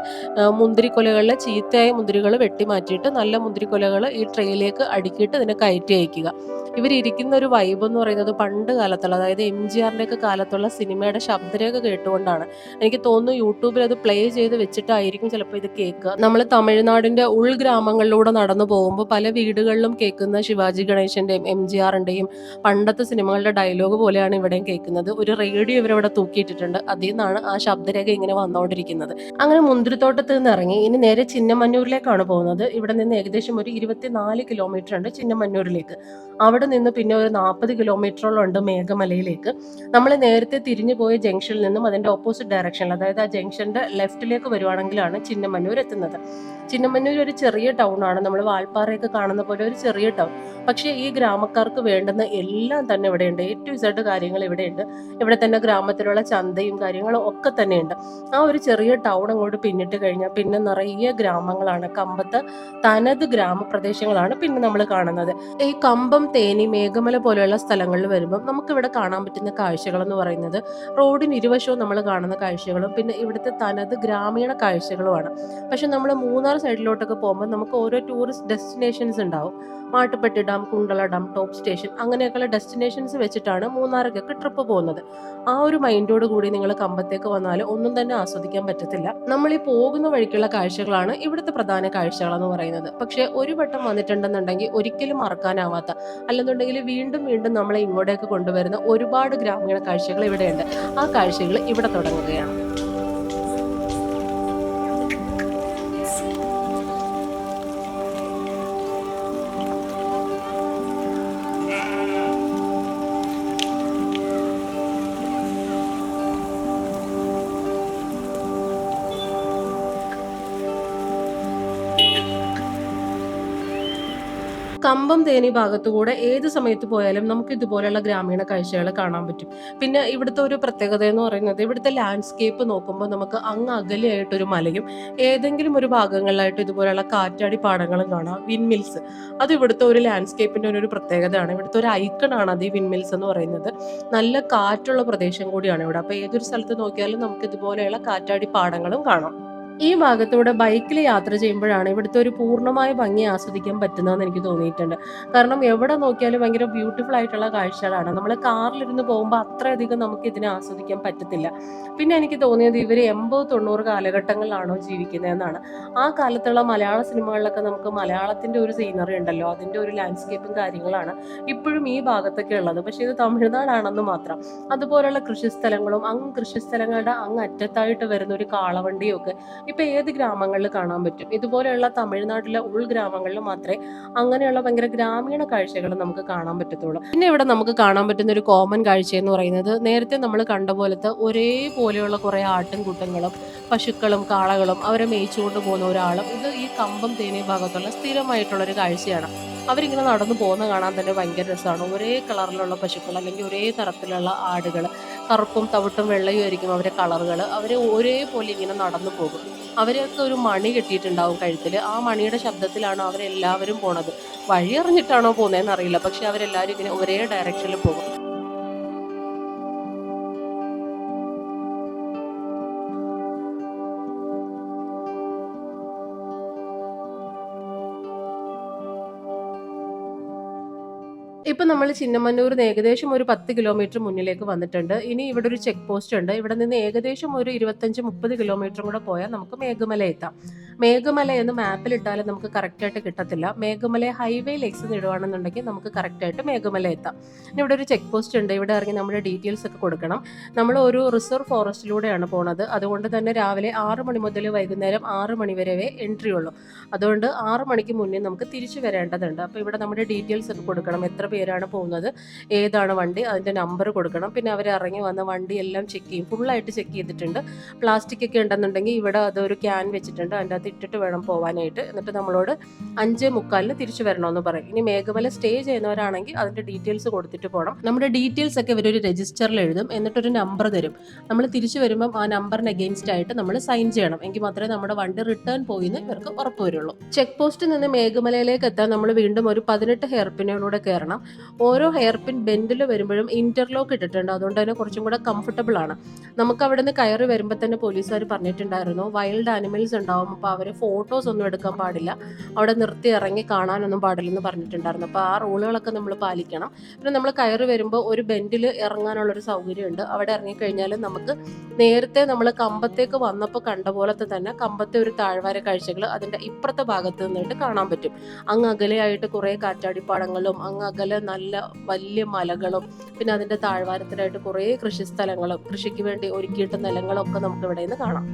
മുന്തിരിക്കൊലകളിലെ ചീത്തയായ മുന്തിരികൾ വെട്ടിമാറ്റിയിട്ട് നല്ല മുന്തിരിക്കൊലകൾ ഈ ട്രെയിലേക്ക് അടുക്കിയിട്ട് ഇതിനെ കയറ്റി അയക്കുക. ഇവരിയ്ക്കുന്ന ഒരു വൈബ് എന്ന് പറയുന്നത് പണ്ട് കാലത്തുള്ള, അതായത് MGRന്റെ ഒക്കെ കാലത്തുള്ള സിനിമയുടെ ശബ്ദരേഖ കേട്ടുകൊണ്ടാണ്. എനിക്ക് തോന്നുന്നു യൂട്യൂബിൽ അത് പ്ലേ ചെയ്ത് വെച്ചിട്ടായിരിക്കും ചിലപ്പോൾ ഇത് കേൾക്കുക. നമ്മൾ തമിഴ്നാടിന്റെ ഉൾഗ്രാമങ്ങളിലൂടെ നടന്നു പോകുമ്പോൾ പല വീടുകളിലും കേൾക്കുന്ന ശിവാജി ഗണേശന്റെയും MGRന്റെയും പണ്ടത്തെ സിനിമകളുടെ ഡയലോഗ് പോലെയാണ് ഇവിടെയും കേൾക്കുന്നത്. ഒരു റേഡിയോ ഇവരവിടെ തൂക്കിയിട്ടിട്ടുണ്ട്. അതിൽ നിന്നാണ് ആ ശബ്ദരേഖ ഇങ്ങനെ വന്നുകൊണ്ടിരിക്കുന്നത്. അങ്ങനെ മുന്തിരിത്തോട്ടത്തിൽ നിന്ന് ഇറങ്ങി ഇനി നേരെ ചിന്നമന്നൂരിലേക്കാണ് പോകുന്നത്. ഇവിടെ നിന്ന് ഏകദേശം ഒരു 24 കിലോമീറ്റർ ഉണ്ട് ചിന്നമന്നൂരിലേക്ക്. അവിടെ നിന്ന് പിന്നെ ഒരു 40 കിലോമീറ്ററോളം ഉണ്ട് മേഘമലയിലേക്ക്. നമ്മൾ നേരത്തെ തിരിഞ്ഞു പോയ ജംഗ്ഷനിൽ നിന്നും അതിന്റെ ഓപ്പോസിറ്റ് ഡയറക്ഷനിൽ, അതായത് ആ ജംഗ്ഷന്റെ ലെഫ്റ്റിലേക്ക് വരുവാണെങ്കിലാണ് ചിന്നമന്നൂർ എത്തുന്നത്. ചിന്നമന്നൂർ ഒരു ചെറിയ ടൗൺ ആണ്. നമ്മൾ വാൾപ്പാറയൊക്കെ കാണുന്ന പോലെ ഒരു ചെറിയ ടൗൺ. പക്ഷേ ഈ ഗ്രാമക്കാർക്ക് വേണ്ടുന്ന എല്ലാം തന്നെ ഇവിടെയുണ്ട്. A to Z കാര്യങ്ങൾ ഇവിടെയുണ്ട്. ഇവിടെ തന്നെ ഗ്രാമത്തിലുള്ള ചന്തയും കാര്യങ്ങളും ഒക്കെ തന്നെയുണ്ട്. ആ ഒരു ചെറിയ ടൗൺ അങ്ങോട്ട് പിന്നിട്ട് കഴിഞ്ഞാൽ പിന്നെ നിറയെ ഗ്രാമങ്ങളാണ്. കമ്പത്ത് തനത് ഗ്രാമപ്രദേശങ്ങളാണ് പിന്നെ നമ്മൾ കാണുന്നത്. ഈ കമ്പം, തേനി, മേഘമല പോലെയുള്ള സ്ഥലങ്ങളിൽ വരുമ്പോൾ നമുക്കിവിടെ കാണാൻ പറ്റുന്ന കാഴ്ചകൾ എന്ന് പറയുന്നത് റോഡിന് ഇരുവശവും നമ്മൾ കാണുന്ന കാഴ്ചകളും പിന്നെ ഇവിടുത്തെ തനത് ഗ്രാമീണ കാഴ്ചകളുമാണ്. പക്ഷെ നമ്മൾ മൂന്നാർ സൈഡിലോട്ടൊക്കെ പോകുമ്പോൾ നമുക്ക് ഓരോ ടൂറിസ്റ്റ് ഡെസ്റ്റിനേഷൻസ് ഉണ്ടാവും. Mattupetty dam, Kundala dam, top station അങ്ങനെയൊക്കെയുള്ള ഡെസ്റ്റിനേഷൻസ് വെച്ചിട്ടാണ് മൂന്നാറിലേക്ക് ട്രിപ്പ് പോകുന്നത്. ആ ഒരു മൈൻഡോട് കൂടി നിങ്ങൾ കമ്പത്തേക്ക് വന്നാൽ ഒന്നും തന്നെ ആസ്വദിക്കാൻ പറ്റത്തില്ല. നമ്മൾ ഈ പോകുന്ന വഴിക്കുള്ള കാഴ്ചകളാണ് ഇവിടുത്തെ പ്രധാന കാഴ്ചകൾ എന്ന് പറയുന്നത്. പക്ഷെ ഒരു വട്ടം വന്നിട്ടുണ്ടെന്നുണ്ടെങ്കിൽ ഒരിക്കലും മറക്കാനാവാത്ത, അല്ലെന്നുണ്ടെങ്കിൽ വീണ്ടും വീണ്ടും നമ്മളെ ഇങ്ങോട്ടേക്ക് കൊണ്ടുവരുന്ന ഒരുപാട് ഗ്രാമീണ കാഴ്ചകൾ ഇവിടെയുണ്ട്. ആ കാഴ്ചകൾ ഇവിടെ തുടങ്ങുകയാണ്. കമ്പം, തേനി ഭാഗത്തുകൂടെ ഏത് സമയത്ത് പോയാലും നമുക്ക് ഇതുപോലെയുള്ള ഗ്രാമീണ കാഴ്ചകൾ കാണാൻ പറ്റും. പിന്നെ ഇവിടുത്തെ ഒരു പ്രത്യേകത എന്ന് പറയുന്നത് ഇവിടുത്തെ ലാൻഡ്സ്കേപ്പ് നോക്കുമ്പോൾ നമുക്ക് അങ്ങ് അകലെയായിട്ടൊരു മലയും ഏതെങ്കിലും ഒരു ഭാഗങ്ങളിലായിട്ട് ഇതുപോലെയുള്ള കാറ്റാടി പാടങ്ങളും കാണാം. വിൻമിൽസ്, അത് ഇവിടുത്തെ ഒരു ലാൻഡ്സ്കേപ്പിന്റെ ഒരു പ്രത്യേകതയാണ്. ഇവിടുത്തെ ഒരു ഐക്കണാണ് അത് ഈ വിൻമിൽസ് എന്ന് പറയുന്നത്. നല്ല കാറ്റുള്ള പ്രദേശം കൂടിയാണ് ഇവിടെ. അപ്പോൾ ഏതൊരു സ്ഥലത്ത് നോക്കിയാലും നമുക്ക് ഇതുപോലെയുള്ള കാറ്റാടി പാടങ്ങളും കാണാം. ഈ ഭാഗത്തൂടെ ബൈക്കിൽ യാത്ര ചെയ്യുമ്പോഴാണ് ഇവിടുത്തെ ഒരു പൂർണ്ണമായ ഭംഗി ആസ്വദിക്കാൻ പറ്റുന്നതെന്ന് എനിക്ക് തോന്നിയിട്ടുണ്ട്. കാരണം എവിടെ നോക്കിയാലും ഭയങ്കര ബ്യൂട്ടിഫുൾ ആയിട്ടുള്ള കാഴ്ചകളാണ്. നമ്മൾ കാറിലിരുന്ന് പോകുമ്പോൾ അത്രയധികം നമുക്ക് ഇതിനെ ആസ്വദിക്കാൻ പറ്റത്തില്ല. പിന്നെ എനിക്ക് തോന്നിയത് ഇവർ 80-90 കാലഘട്ടങ്ങളിലാണോ ജീവിക്കുന്നതെന്നാണ്. ആ കാലത്തുള്ള മലയാള സിനിമകളിലൊക്കെ നമുക്ക് മലയാളത്തിന്റെ ഒരു സീനറി ഉണ്ടല്ലോ, അതിന്റെ ഒരു ലാൻഡ്സ്കേപ്പും കാര്യങ്ങളാണ് ഇപ്പോഴും ഈ ഭാഗത്തൊക്കെ ഉള്ളത്. പക്ഷേ ഇത് തമിഴ്നാടാണെന്ന് മാത്രം. അതുപോലുള്ള കൃഷിസ്ഥലങ്ങളും കൃഷിസ്ഥലങ്ങളുടെ അറ്റത്തായിട്ട് വരുന്ന ഒരു കാളവണ്ടിയും ഒക്കെ ഇപ്പൊ ഏത് ഗ്രാമങ്ങളിൽ കാണാൻ പറ്റും. ഇതുപോലെയുള്ള തമിഴ്നാട്ടിലെ ഉൾഗ്രാമങ്ങളിൽ മാത്രമേ അങ്ങനെയുള്ള ഭയങ്കര ഗ്രാമീണ കാഴ്ചകൾ നമുക്ക് കാണാൻ പറ്റത്തുള്ളൂ. പിന്നെ ഇവിടെ നമുക്ക് കാണാൻ പറ്റുന്ന ഒരു കോമൺ കാഴ്ച എന്ന് പറയുന്നത് നേരത്തെ നമ്മൾ കണ്ട പോലത്തെ ഒരേപോലെയുള്ള കുറെ ആട്ടിൻകൂട്ടങ്ങളും പശുക്കളും കാളകളും അവരെ മേയിച്ചുകൊണ്ട് പോകുന്ന ഒരാളും ഇത് ഈ കമ്പം, തേനി ഭാഗത്തുള്ള സ്ഥിരമായിട്ടുള്ള ഒരു കാഴ്ചയാണ്. അവരിങ്ങനെ നടന്നു പോകുന്ന കാണാൻ തന്നെ ഭയങ്കര രസമാണ്. ഒരേ കളറിലുള്ള പശുക്കൾ അല്ലെങ്കിൽ ഒരേ തരത്തിലുള്ള ആടുകൾ, കറുപ്പും തവിട്ടും വെള്ളയും ആയിരിക്കും അവരെ കളറുകൾ. അവർ ഒരേപോലെ ഇങ്ങനെ നടന്നു പോകും. അവരൊക്കെ ഒരു മണി കെട്ടിയിട്ടുണ്ടാവും കഴുത്തിൽ. ആ മണിയുടെ ശബ്ദത്തിലാണ് അവരെല്ലാവരും പോണത്. വഴി അറിഞ്ഞിട്ടാണോ പോകുന്നതെന്ന് അറിയില്ല, പക്ഷെ അവരെല്ലാവരും ഇങ്ങനെ ഒരേ ഡയറക്ഷനിൽ പോകും. ഇപ്പൊ നമ്മൾ ചിന്നമന്നൂരിന്ന് ഏകദേശം ഒരു 10 കിലോമീറ്റർ മുന്നിലേക്ക് വന്നിട്ടുണ്ട്. ഇനി ഇവിടെ ഒരു ചെക്ക് പോസ്റ്റ് ഉണ്ട്. ഇവിടെ നിന്ന് ഏകദേശം ഒരു 25-30 കിലോമീറ്ററും കൂടെ പോയാൽ നമുക്ക് മേഘമല എത്താം. മേഘമല എന്ന് മാപ്പിൽ ഇട്ടാലും നമുക്ക് കറക്റ്റായിട്ട് കിട്ടത്തില്ല. മേഘമല ഹൈവേ ലെക്സ് ഇടുവാണെന്നുണ്ടെങ്കിൽ നമുക്ക് കറക്റ്റായിട്ട് മേഘമല എത്താം. ഇനി ഇവിടെ ഒരു ചെക്ക് പോസ്റ്റ് ഉണ്ട്. ഇവിടെ ഇറങ്ങി നമ്മുടെ ഡീറ്റെയിൽസ് ഒക്കെ കൊടുക്കണം. നമ്മൾ ഒരു റിസർവ് ഫോറസ്റ്റിലൂടെയാണ് പോണത്. അതുകൊണ്ട് തന്നെ രാവിലെ 6 മണി മുതൽ വൈകുന്നേരം 6 മണി വരെ എൻട്രി ഉള്ളൂ. അതുകൊണ്ട് 6 മണിക്ക് മുന്നേ നമുക്ക് തിരിച്ചു വരേണ്ടതുണ്ട്. അപ്പോൾ ഇവിടെ നമ്മുടെ ഡീറ്റെയിൽസ് ഒക്കെ കൊടുക്കണം. എത്ര പേരാണ് പോകുന്നത്, ഏതാണ് വണ്ടി, അതിൻ്റെ നമ്പർ കൊടുക്കണം. പിന്നെ അവർ ഇറങ്ങി വന്ന വണ്ടി എല്ലാം ചെക്ക് ചെയ്യും. ഫുള്ളായിട്ട് ചെക്ക് ചെയ്തിട്ടുണ്ട്. പ്ലാസ്റ്റിക് ഒക്കെ ഉണ്ടെന്നുണ്ടെങ്കിൽ ഇവിടെ അതൊരു ക്യാൻ വെച്ചിട്ടുണ്ട്, അതിൻ്റെ അകത്ത് ഇട്ടിട്ട് വേണം പോകാനായിട്ട്. എന്നിട്ട് നമ്മളോട് 5:45 തിരിച്ചു വരണമെന്ന് പറയും. ഇനി മേഘമല സ്റ്റേ ചെയ്യുന്നവരാണെങ്കിൽ അതിൻ്റെ ഡീറ്റെയിൽസ് കൊടുത്തിട്ട് പോകണം. നമ്മുടെ ഡീറ്റെയിൽസ് ഒക്കെ ഇവരൊരു രജിസ്റ്ററിൽ എഴുതും. എന്നിട്ടൊരു നമ്പർ തരും. നമ്മൾ തിരിച്ചു വരുമ്പം ആ നമ്പറിന് അഗെയിൻസ്റ്റ് ആയിട്ട് നമ്മൾ സൈൻ ചെയ്യണം. എങ്കിൽ മാത്രമേ നമ്മുടെ വണ്ടി റിട്ടേൺ പോയിന്ന് ഇവർക്ക് ഉറപ്പ് വരുള്ളൂ. ചെക്ക് പോസ്റ്റിൽ നിന്ന് മേഘമലയിലേക്ക് എത്താൻ നമ്മൾ വീണ്ടും ഒരു 18 ഹെയർ പിന്നിലൂടെ കയറണം. ഓരോ ഹെയർ പിൻ ബെൻഡിൽ വരുമ്പോഴും ഇന്റർലോക്ക് ഇട്ടിട്ടുണ്ട്. അതുകൊണ്ട് തന്നെ കുറച്ചും കൂടെ കംഫർട്ടബിൾ ആണ്. നമുക്ക് അവിടെ നിന്ന് കയറി വരുമ്പോൾ തന്നെ പോലീസുകാർ പറഞ്ഞിട്ടുണ്ടായിരുന്നു വൈൽഡ് ആനിമൽസ് ഉണ്ടാവും, അപ്പോൾ അവരെ ഫോട്ടോസ് ഒന്നും എടുക്കാൻ പാടില്ല, അവിടെ നിർത്തി ഇറങ്ങി കാണാനൊന്നും പാടില്ലെന്ന് പറഞ്ഞിട്ടുണ്ടായിരുന്നു. അപ്പോൾ ആ റൂളുകളൊക്കെ നമ്മൾ പാലിക്കണം. പിന്നെ നമ്മൾ കയറി വരുമ്പോൾ ഒരു ബെൻഡിൽ ഇറങ്ങാനുള്ളൊരു സൗകര്യമുണ്ട്. അവിടെ ഇറങ്ങിക്കഴിഞ്ഞാൽ നമുക്ക് നേരത്തെ നമ്മൾ കമ്പത്തേക്ക് വന്നപ്പോൾ കണ്ട പോലത്തെ തന്നെ കമ്പത്തെ ഒരു താഴ്വാര കാഴ്ചകൾ അതിൻ്റെ ഇപ്പുറത്തെ ഭാഗത്ത് നിന്നിട്ട് കാണാൻ പറ്റും. അങ്ങ് അകലെയായിട്ട് കുറേ കാറ്റാടിപ്പാടങ്ങളും അങ്ങ് അകലെ നല്ല വലിയ മലകളും പിന്നെ അതിൻ്റെ താഴ്വാരത്തിലായിട്ട് കുറേ കൃഷിസ്ഥലങ്ങളും കൃഷിക്ക് വേണ്ടി ഒരുക്കിയിട്ട നിലങ്ങളും ഒക്കെ നമുക്ക് ഇവിടെ നിന്ന് കാണാം.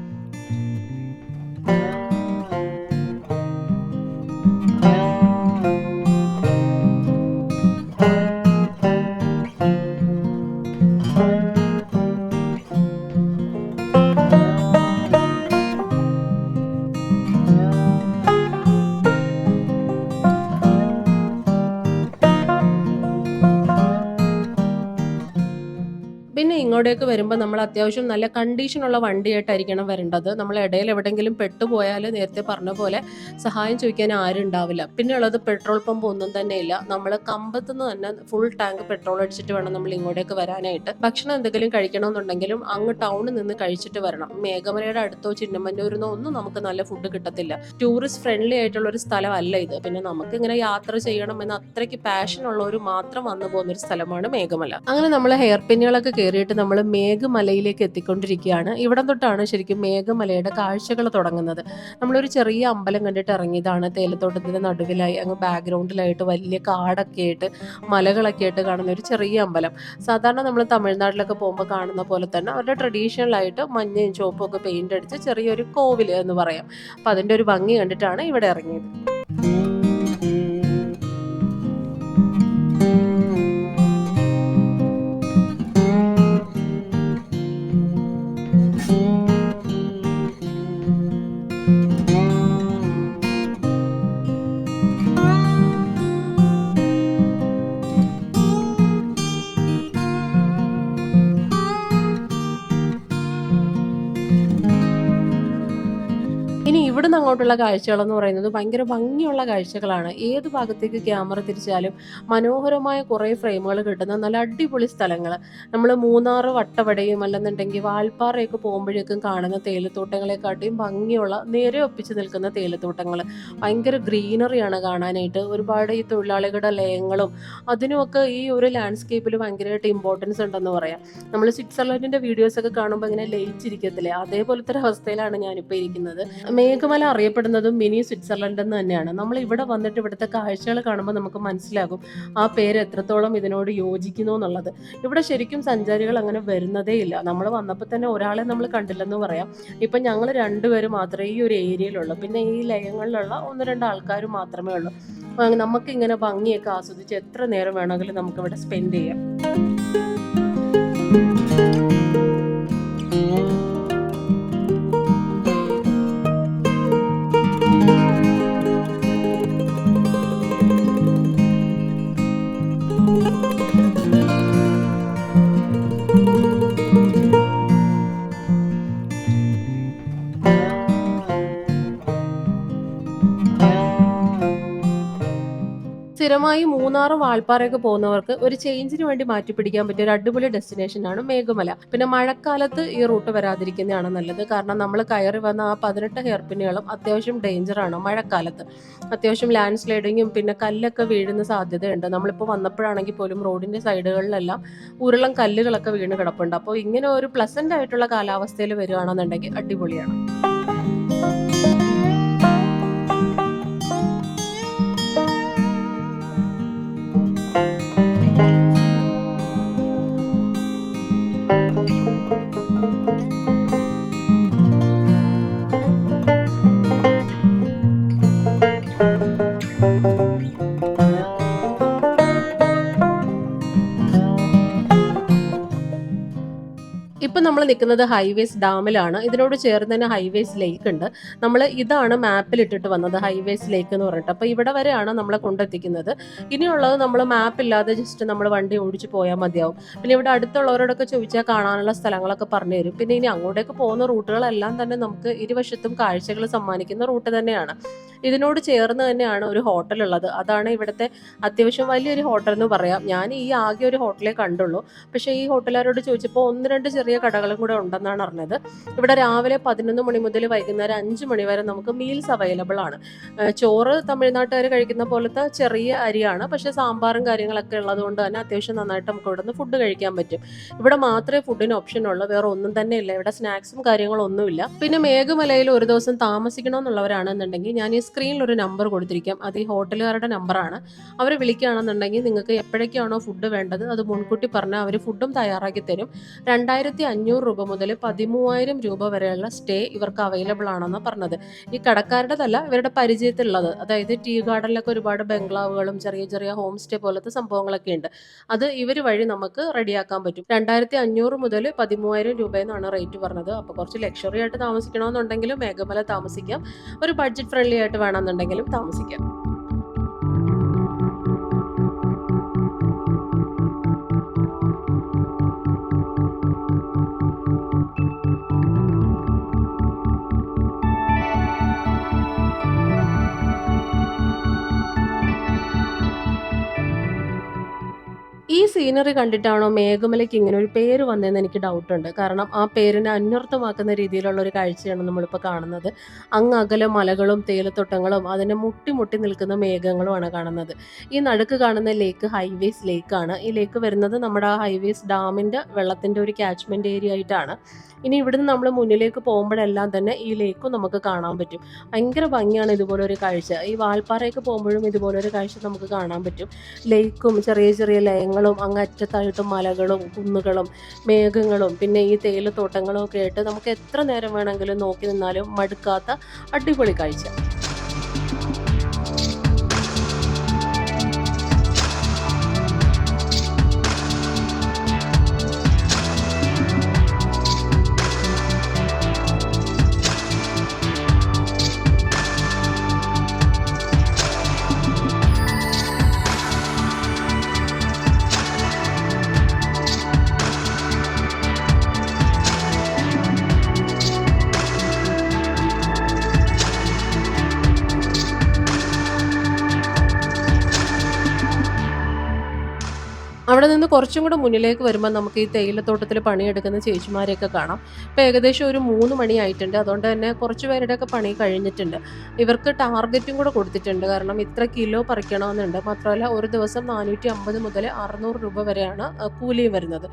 ഇങ്ങോട്ടേക്ക് വരുമ്പോൾ നമ്മൾ അത്യാവശ്യം നല്ല കണ്ടീഷനുള്ള വണ്ടിയായിട്ടായിരിക്കണം വരേണ്ടത്. നമ്മൾ ഇടയിൽ എവിടെയെങ്കിലും പെട്ടുപോയാൽ നേരത്തെ പറഞ്ഞ പോലെ സഹായം ചോദിക്കാൻ ആരും ഉണ്ടാവില്ല. പിന്നെ ഉള്ളത് പെട്രോൾ പമ്പ് ഒന്നും തന്നെ ഇല്ല. നമ്മൾ കമ്പത്തുനിന്ന് തന്നെ ഫുൾ ടാങ്ക് പെട്രോൾ അടിച്ചിട്ട് വേണം നമ്മൾ ഇങ്ങോട്ടേക്ക് വരാനായിട്ട്. ഭക്ഷണം എന്തെങ്കിലും കഴിക്കണമെന്നുണ്ടെങ്കിലും അങ്ങ് ടൗണിൽ നിന്ന് കഴിച്ചിട്ട് വരണം. മേഘമലയുടെ അടുത്തോ ചിന്നമന്നൂരിന്നോ ഒന്നും നമുക്ക് നല്ല ഫുഡ് കിട്ടത്തില്ല. ടൂറിസ്റ്റ് ഫ്രണ്ട്ലി ആയിട്ടുള്ള ഒരു സ്ഥലമല്ല ഇത്. പിന്നെ നമുക്ക് ഇങ്ങനെ യാത്ര ചെയ്യണമെന്ന് അത്രയ്ക്ക് പാഷൻ ഉള്ളവർ മാത്രം വന്നു പോകുന്ന ഒരു സ്ഥലമാണ് മേഘമല. അങ്ങനെ നമ്മൾ ഹെയർ പിന്നുകളൊക്കെ കയറിയിട്ട് നമ്മൾ മേഘമലയിലേക്ക് എത്തിക്കൊണ്ടിരിക്കുകയാണ്. ഇവിടെ തൊട്ടാണ് ശരിക്കും മേഘമലയുടെ കാഴ്ചകൾ തുടങ്ങുന്നത്. നമ്മളൊരു ചെറിയ അമ്പലം കണ്ടിട്ട് ഇറങ്ങിയതാണ്. തേയിലത്തോട്ടത്തിന്റെ നടുവിലായി അങ്ങ് ബാക്ക്ഗ്രൗണ്ടിലായിട്ട് വലിയ കാടൊക്കെ ആയിട്ട് മലകളൊക്കെ ആയിട്ട് കാണുന്ന ഒരു ചെറിയ അമ്പലം. സാധാരണ നമ്മൾ തമിഴ്നാട്ടിലൊക്കെ പോകുമ്പോൾ കാണുന്ന പോലെ തന്നെ അവരുടെ ട്രഡീഷണൽ ആയിട്ട് മഞ്ഞയും ചുവപ്പും ഒക്കെ പെയിന്റ് അടിച്ച് ചെറിയൊരു കോവിൽ എന്ന് പറയാം. അപ്പൊ അതിന്റെ ഒരു ഭംഗി കണ്ടിട്ടാണ് ഇവിടെ ഇറങ്ങിയത്. ഇനി ഇവിടുന്ന് അങ്ങോട്ടുള്ള കാഴ്ചകളെന്ന് പറയുന്നത് ഭയങ്കര ഭംഗിയുള്ള കാഴ്ചകളാണ്. ഏത് ഭാഗത്തേക്ക് ക്യാമറ തിരിച്ചാലും മനോഹരമായ കുറേ ഫ്രെയിമുകൾ കിട്ടുന്ന നല്ല അടിപൊളി സ്ഥലങ്ങൾ. നമ്മൾ മൂന്നാർ വട്ടവടയും അല്ലെന്നുണ്ടെങ്കിൽ വാൾപ്പാറയൊക്കെ പോകുമ്പോഴേക്കും കാണുന്ന തേയിലത്തോട്ടങ്ങളെക്കാട്ടിയും ഭംഗിയുള്ള നേരെ ഒപ്പിച്ച് നിൽക്കുന്ന തേയിലത്തോട്ടങ്ങൾ. ഭയങ്കര ഗ്രീനറിയാണ് കാണാനായിട്ട്. ഒരുപാട് ഈ തൊഴിലാളികളുടെ ലയങ്ങളും അതിനുമൊക്കെ ഈ ഒരു ലാൻഡ്സ്കേപ്പിൽ ഭയങ്കരമായിട്ട് ഇമ്പോർട്ടൻസ് ഉണ്ടെന്ന് പറയാം. നമ്മൾ സ്വിറ്റ്സർലൻഡിൻ്റെ വീഡിയോസൊക്കെ കാണുമ്പോൾ ഇങ്ങനെ ലയിച്ചിരിക്കത്തില്ലേ, അതേപോലത്തെ ഒരു അവസ്ഥയിലാണ് ഞാനിപ്പോൾ ഇരിക്കുന്നത്. മേഘമല അറിയപ്പെടുന്നതും മിനി സ്വിറ്റ്സർലൻഡ് എന്ന് തന്നെയാണ്. നമ്മൾ ഇവിടെ വന്നിട്ട് ഇവിടുത്തെ കാഴ്ചകൾ കാണുമ്പോൾ നമുക്ക് മനസ്സിലാകും ആ പേര് എത്രത്തോളം ഇതിനോട് യോജിക്കുന്നു എന്നുള്ളത്. ഇവിടെ ശരിക്കും സഞ്ചാരികൾ അങ്ങനെ വരുന്നതേ ഇല്ല. നമ്മൾ വന്നപ്പോൾ തന്നെ ഒരാളെ നമ്മൾ കണ്ടില്ലെന്ന് പറയാം. ഇപ്പം ഞങ്ങൾ രണ്ടുപേരും മാത്രമേ ഈ ഒരു ഏരിയയിലുള്ളൂ. പിന്നെ ഈ ലയങ്ങളിലുള്ള 1-2 ആൾക്കാർ മാത്രമേ ഉള്ളൂ. നമുക്കിങ്ങനെ ഭംഗിയൊക്കെ ആസ്വദിച്ച് എത്ര നേരം വേണമെങ്കിലും നമുക്കിവിടെ സ്പെൻഡ് ചെയ്യാം. സ്ഥിരമായി മൂന്നാറും വാൾപ്പാറയൊക്കെ പോകുന്നവർക്ക് ഒരു ചേഞ്ചിന് വേണ്ടി മാറ്റി പിടിക്കാൻ പറ്റിയ ഒരു അടിപൊളി ഡെസ്റ്റിനേഷനാണ് മേഘമല. പിന്നെ മഴക്കാലത്ത് ഈ റൂട്ട് വരാതിരിക്കുന്നതാണ് നല്ലത്. കാരണം നമ്മൾ കയറി വന്ന ആ 18 ഹെയർ പിന്നുകളും അത്യാവശ്യം ഡേഞ്ചറാണ് മഴക്കാലത്ത്. അത്യാവശ്യം ലാൻഡ് സ്ലൈഡിങ്ങും പിന്നെ കല്ലൊക്കെ വീഴുന്ന സാധ്യതയുണ്ട്. നമ്മളിപ്പോൾ വന്നപ്പോഴാണെങ്കിൽ പോലും റോഡിന്റെ സൈഡുകളിലെല്ലാം ഉരുളം കല്ലുകളൊക്കെ വീണ് കിടപ്പുണ്ട്. അപ്പോൾ ഇങ്ങനെ ഒരു പ്ലസന്റ് ആയിട്ടുള്ള കാലാവസ്ഥയിൽ വരികയാണെന്നുണ്ടെങ്കിൽ അടിപൊളിയാണ്. ഇപ്പം നമ്മൾ നിൽക്കുന്നത് ഹൈവേസ് ഡാമിലാണ്. ഇതിനോട് ചേർന്ന് തന്നെ ഹൈവേസ് ലേക്ക് ഉണ്ട്. നമ്മൾ ഇതാണ് മാപ്പിൽ ഇട്ടിട്ട് വന്നത്, ഹൈവേസ് ലേക്ക് എന്ന് പറഞ്ഞിട്ട്. അപ്പോൾ ഇവിടെ വരെയാണ് നമ്മളെ കൊണ്ടെത്തിക്കുന്നത്. ഇനിയുള്ളത് നമ്മൾ മാപ്പില്ലാതെ ജസ്റ്റ് നമ്മൾ വണ്ടി ഓടിച്ച് പോയാൽ മതിയാവും. പിന്നെ ഇവിടെ അടുത്തുള്ളവരോടൊക്കെ ചോദിച്ചാൽ കാണാനുള്ള സ്ഥലങ്ങളൊക്കെ പറഞ്ഞു തരും. പിന്നെ ഇനി അങ്ങോട്ടേക്ക് പോകുന്ന റൂട്ടുകളെല്ലാം തന്നെ നമുക്ക് ഇരുവശത്തും കാഴ്ചകൾ സമ്മാനിക്കുന്ന റൂട്ട് തന്നെയാണ്. ഇതിനോട് ചേർന്ന് തന്നെയാണ് ഒരു ഹോട്ടൽ ഉള്ളത്. അതാണ് ഇവിടുത്തെ അത്യാവശ്യം വലിയൊരു ഹോട്ടൽ എന്ന് പറയാം. ഞാൻ ഈ ആകെ ഒരു ഹോട്ടലേ കണ്ടുള്ളൂ. പക്ഷേ ഈ ഹോട്ടലുകാരോട് ചോദിച്ചപ്പോൾ 1-2 ചെറിയ കടകളും കൂടെ ഉണ്ടെന്നാണ് അറിഞ്ഞത്. ഇവിടെ രാവിലെ 11 മണി മുതൽ വൈകുന്നേരം 5 മണി വരെ നമുക്ക് മീൽസ് അവൈലബിൾ ആണ്. ചോറ് തമിഴ്നാട്ടുകാർ കഴിക്കുന്ന പോലത്തെ ചെറിയ അരിയാണ്. പക്ഷേ സാമ്പാറും കാര്യങ്ങളൊക്കെ ഉള്ളത് കൊണ്ട് തന്നെ അത്യാവശ്യം നന്നായിട്ട് നമുക്ക് ഇവിടെ നിന്ന് ഫുഡ് കഴിക്കാൻ പറ്റും. ഇവിടെ മാത്രമേ ഫുഡിന് ഓപ്ഷൻ ഉള്ളൂ, വേറെ ഒന്നും തന്നെ ഇല്ല. ഇവിടെ സ്നാക്സും കാര്യങ്ങളൊന്നുമില്ല. പിന്നെ മേഘമലയിൽ ഒരു ദിവസം താമസിക്കണമെന്നുള്ളവരാണെന്നുണ്ടെങ്കിൽ ഞാൻ ഈ സ്ക്രീനിൽ ഒരു നമ്പർ കൊടുത്തിരിക്കാം. അത് ഈ ഹോട്ടലുകാരുടെ നമ്പറാണ്. അവർ വിളിക്കുകയാണെന്നുണ്ടെങ്കിൽ നിങ്ങൾക്ക് എപ്പോഴൊക്കെയാണോ ഫുഡ് വേണ്ടത് അത് മുൻകൂട്ടി പറഞ്ഞാൽ അവർ ഫുഡും തയ്യാറാക്കി തരും. 2500 രൂപ മുതൽ 13,000 രൂപ വരെയുള്ള സ്റ്റേ ഇവർക്ക് അവൈലബിൾ ആണെന്നാണ് പറഞ്ഞത്. ഈ കടക്കാരുടേതല്ല, ഇവരുടെ പരിചയത്തിലുള്ളത്. അതായത് ടീ ഗാർഡനിലൊക്കെ ഒരുപാട് ബംഗ്ലാവുകളും ചെറിയ ചെറിയ ഹോം സ്റ്റേ പോലത്തെ സംഭവങ്ങളൊക്കെ ഉണ്ട്. അത് ഇവർ വഴി നമുക്ക് റെഡിയാക്കാൻ പറ്റും. 2500 മുതൽ 13,000 രൂപയെന്നാണ് റേറ്റ് പറഞ്ഞത്. അപ്പോൾ കുറച്ച് ലക്ഷറി ആയിട്ട് താമസിക്കണമെന്നുണ്ടെങ്കിലും മേഘമല താമസിക്കാം. ഒരു ബഡ്ജറ്റ് ഫ്രണ്ട്ലി ആയിട്ട് വേണമെന്നുണ്ടെങ്കിലും താമസിക്കാം. ഈ സീനറി കണ്ടിട്ടാണോ മേഘമലയ്ക്ക് ഇങ്ങനെ ഒരു പേര് വന്നതെന്ന് എനിക്ക് ഡൗട്ടുണ്ട്. കാരണം ആ പേരിനെ അന്വർത്ഥമാക്കുന്ന രീതിയിലുള്ള ഒരു കാഴ്ചയാണ് നമ്മളിപ്പോൾ കാണുന്നത്. അങ്ങ് അകലെ മലകളും തേയിലത്തോട്ടങ്ങളും അതിനെ മുട്ടി മുട്ടി നിൽക്കുന്ന മേഘങ്ങളുമാണ് കാണുന്നത്. ഈ നടുക്ക് കാണുന്ന ലേക്ക് ഹൈവേസ് ലേക്കാണ്. ഈ ലേക്ക് വരുന്നത് നമ്മുടെ ആ ഹൈവേസ് ഡാമിൻ്റെ വെള്ളത്തിൻ്റെ ഒരു ക്യാച്ച്മെൻറ്റ് ഏരിയ ആയിട്ടാണ്. ഇനി ഇവിടുന്ന് നമ്മൾ മുന്നിലേക്ക് പോകുമ്പോഴെല്ലാം തന്നെ ഈ ലേക്കും നമുക്ക് കാണാൻ പറ്റും. ഭയങ്കര ഭംഗിയാണ് ഇതുപോലൊരു കാഴ്ച. ഈ വാൽപ്പാറയൊക്കെ പോകുമ്പോഴും ഇതുപോലൊരു കാഴ്ച നമുക്ക് കാണാൻ പറ്റും. ലേക്കും ചെറിയ ചെറിയ ലയങ്ങളും അങ്ങ് അറ്റത്തായിട്ട് മലകളും കുന്നുകളും മേഘങ്ങളും പിന്നെ ഈ തേയിലത്തോട്ടങ്ങളും ഒക്കെ ആയിട്ട് നമുക്ക് എത്ര നേരം വേണമെങ്കിലും നോക്കി നിന്നാലും മടുക്കാത്ത അടിപൊളി കാഴ്ച. അവിടെ നിന്ന് കുറച്ചും കൂടെ മുന്നിലേക്ക് വരുമ്പോൾ നമുക്ക് ഈ തേയിലത്തോട്ടത്തിൽ പണിയെടുക്കുന്ന ചേച്ചിമാരെയൊക്കെ കാണാം. ഇപ്പോൾ ഏകദേശം ഒരു 3 മണിയായിട്ടുണ്ട്. അതുകൊണ്ട് തന്നെ കുറച്ച് പേരുടെയൊക്കെ പണി കഴിഞ്ഞിട്ടുണ്ട്. ഇവർക്ക് ടാർഗറ്റും കൂടെ കൊടുത്തിട്ടുണ്ട്. കാരണം ഇത്ര കിലോ പറിക്കണമെന്നുണ്ട്. മാത്രമല്ല ഒരു ദിവസം 450 മുതൽ 600 രൂപ വരെയാണ് കൂലിയും വരുന്നത്.